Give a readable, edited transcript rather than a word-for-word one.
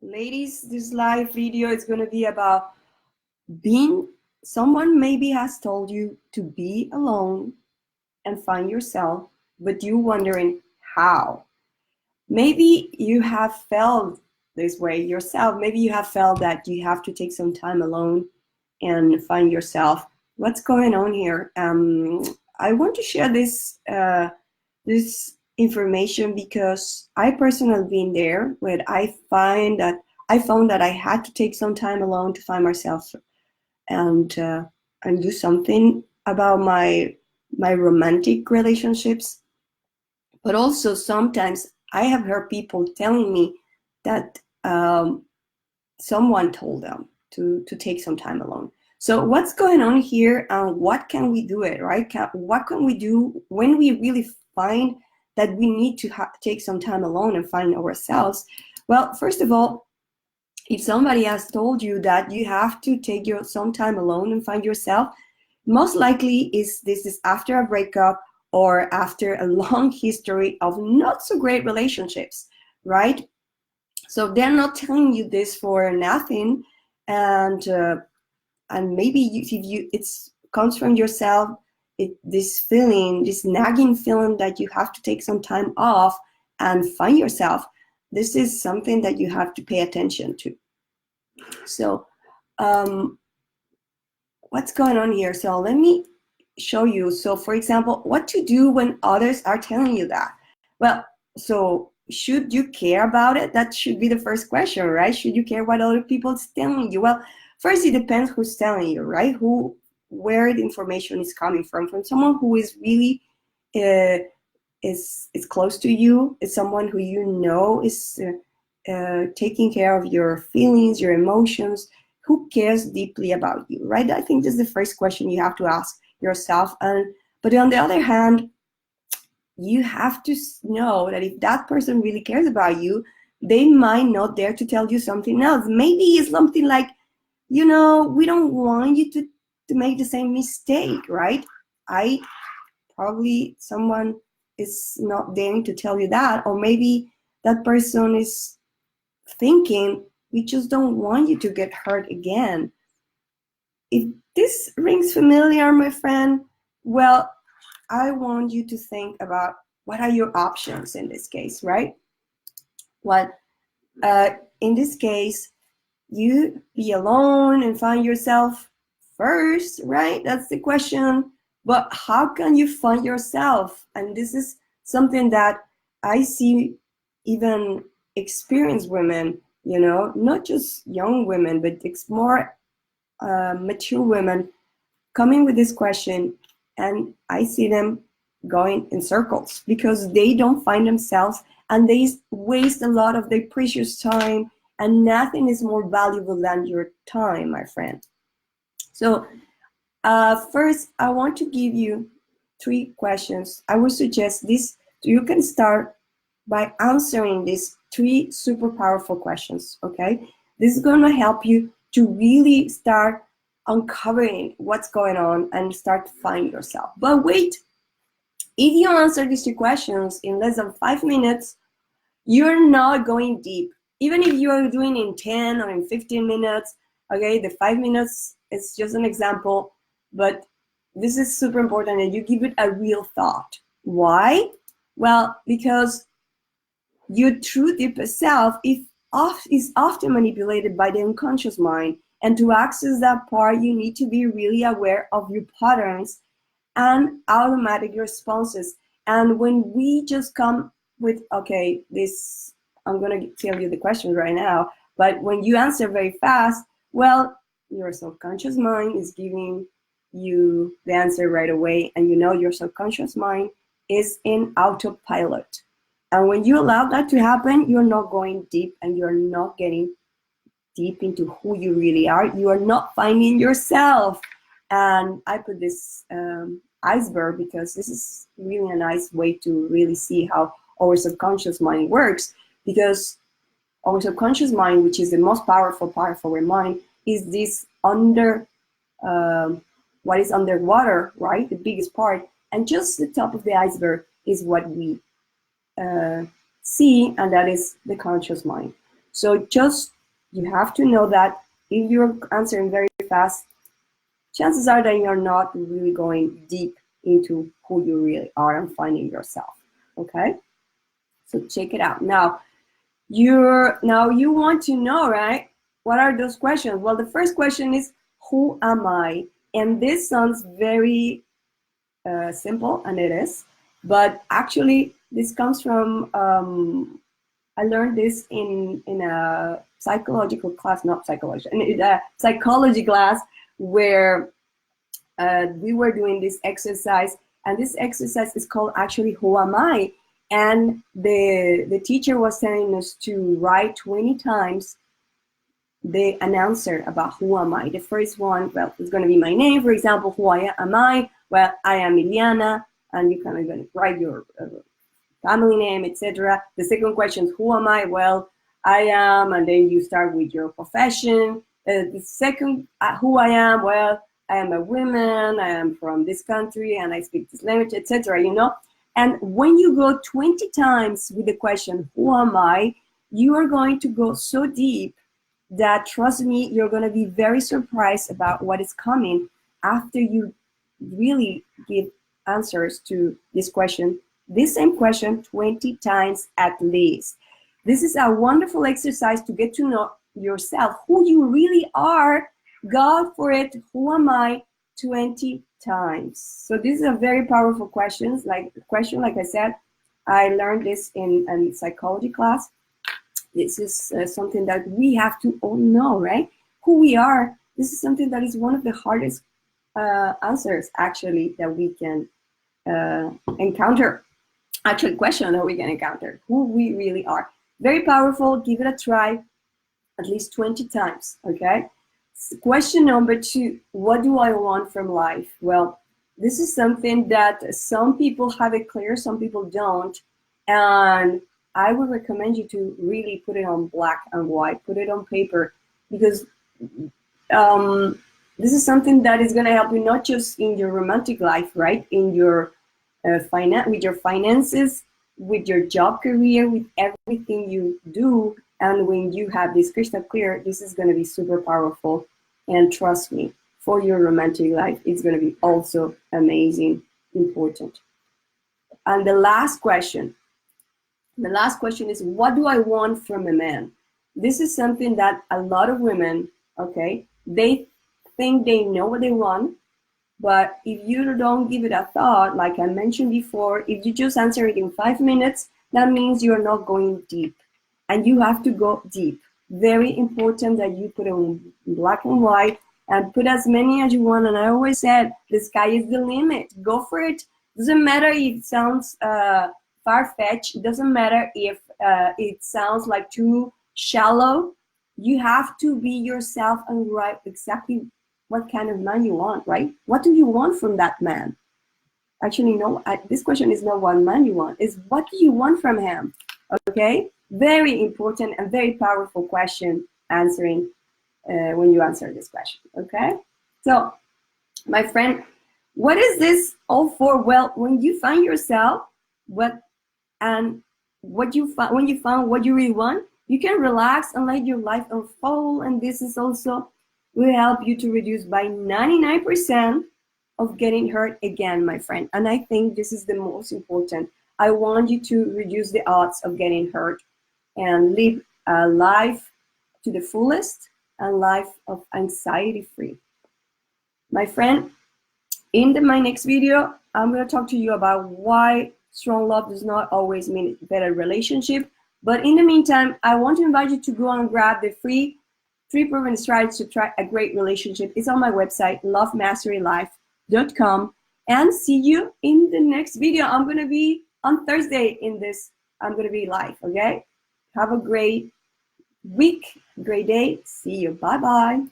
Ladies, this live video is going to be about being someone maybe has told you to be alone and find yourself, but you wondering how. Maybe you have felt this way yourself. Maybe you have felt that you have to take some time alone and find yourself. What's going on here? I want to share this information because I personally been there, where I found that I had to take some time alone to find myself and do something about my romantic relationships. But also sometimes I have heard people telling me that someone told them to take some time alone. So what's going on here, and what can we do it, right? What can we do when we really find that we need to take some time alone and find ourselves? Well, first of all, if somebody has told you that you have to take some time alone and find yourself, most likely this is after a breakup or after a long history of not so great relationships, right? So they're not telling you this for nothing, and maybe if it comes from yourself, this feeling, this nagging feeling that you have to take some time off and find yourself. This is something that you have to pay attention to. So what's going on here? So let me show you. So for example, what to do when others are telling you that. Well, so should you care about it? That should be the first question, right? Should you care what other people are telling you? Well, first, it depends who's telling you, right? Where the information is coming from someone who is really is close to you. It's someone who you know is taking care of your feelings, your emotions, who cares deeply about you, right? I think this is the first question you have to ask yourself. But on the other hand, you have to know that if that person really cares about you, they might not dare to tell you something else. Maybe it's something like, we don't want you to make the same mistake, right? Probably someone is not daring to tell you that, or maybe that person is thinking, we just don't want you to get hurt again. If this rings familiar, my friend, well, I want you to think about what are your options in this case, right? Well, in this case, you be alone and find yourself first, right? That's the question. But how can you find yourself? And this is something that I see even experienced women, not just young women, but it's more mature women coming with this question, and I see them going in circles because they don't find themselves, and they waste a lot of their precious time, and nothing is more valuable than your time, my friend. So first, I want to give you 3 questions. I would suggest this. You can start by answering these 3 super powerful questions, okay? This is going to help you to really start uncovering what's going on and start to find yourself. But wait, if you answer these 2 questions in less than 5 minutes, you're not going deep. Even if you are doing in 10 or in 15 minutes, okay, the 5 minutes is just an example, but this is super important that you give it a real thought. Why? Well, because your true deepest self is often manipulated by the unconscious mind. And to access that part, you need to be really aware of your patterns and automatic responses. And when we just come with, okay, this, I'm going to tell you the question right now, but when you answer very fast, well, your subconscious mind is giving you the answer right away. And your subconscious mind is in autopilot. And when you allow that to happen, you're not going deep, and you're not getting deep into who you really are. You are not finding yourself. And I put this iceberg because this is really a nice way to really see how our subconscious mind works, because our subconscious mind, which is the most powerful part of our mind, is this what is underwater, right? The biggest part. And just the top of the iceberg is what we see, and that is the conscious mind. So just, you have to know that if you're answering very fast, chances are that you're not really going deep into who you really are and finding yourself, okay? So check it out. Now you want to know, right? What are those questions? Well, the first question is, who am I? And this sounds very simple, and it is, but actually this comes from, I learned this in a psychological class, not psychology, in a psychology class, where we were doing this exercise, and this exercise is called actually Who Am I? And the teacher was telling us to write 20 times the answer about who am I. The first one, well, it's going to be my name, for example. Who am I? Well, I am Iliana, and you kind of going to write your family name, etc. The second question is, who am I? Well, I am, and then you start with your profession. The second, who I am? Well, I am a woman, I am from this country, and I speak this language, etc. You know? And when you go 20 times with the question, who am I? You are going to go so deep that, trust me, you're going to be very surprised about what is coming after you really give answers to this question, this same question 20 times at least. This is a wonderful exercise to get to know yourself, who you really are. Go for it. Who am I? 20 times. So this is a very powerful question. Like I said, I learned this in a psychology class. This is something that we have to all know, right? Who we are. This is something that is one of the hardest answers, actually, that we can encounter. Actually, question that we can encounter, who we really are. Very powerful. Give it a try at least 20 times, okay? Question number 2, what do I want from life? Well, this is something that some people have it clear, some people don't. And I would recommend you to really put it on black and white, put it on paper, because this is something that is going to help you not just in your romantic life, right? In your with your finances, with your job career, with everything you do. And when you have this crystal clear, this is going to be super powerful. And trust me, for your romantic life, it's going to be also amazing, important. And the last question is, what do I want from a man? This is something that a lot of women, okay, they think they know what they want, but if you don't give it a thought, like I mentioned before, if you just answer it in 5 minutes, that means you're not going deep. And you have to go deep. Very important that you put it in black and white and put as many as you want. And I always said, the sky is the limit. Go for it. Doesn't matter if it sounds far-fetched. It doesn't matter if it sounds like too shallow. You have to be yourself and write exactly what kind of man you want, right? What do you want from that man? Actually, no, this question is not what man you want. It's what do you want from him, okay? Very important and very powerful question answering when you answer this question, okay? So, my friend, what is this all for? Well, when you find yourself, when you found what you really want, you can relax and let your life unfold, and this is also will help you to reduce by 99% of getting hurt again, my friend. And I think this is the most important. I want you to reduce the odds of getting hurt and live a life to the fullest and life of anxiety free. My friend, in my next video, I'm going to talk to you about why strong love does not always mean better relationship. But in the meantime, I want to invite you to go and grab the free 3 proven strides to try a great relationship. It's on my website, lovemasterylife.com. And see you in the next video. I'm going to be on Thursday in this. I'm going to be live, okay? Have a great week, great day. See you. Bye-bye.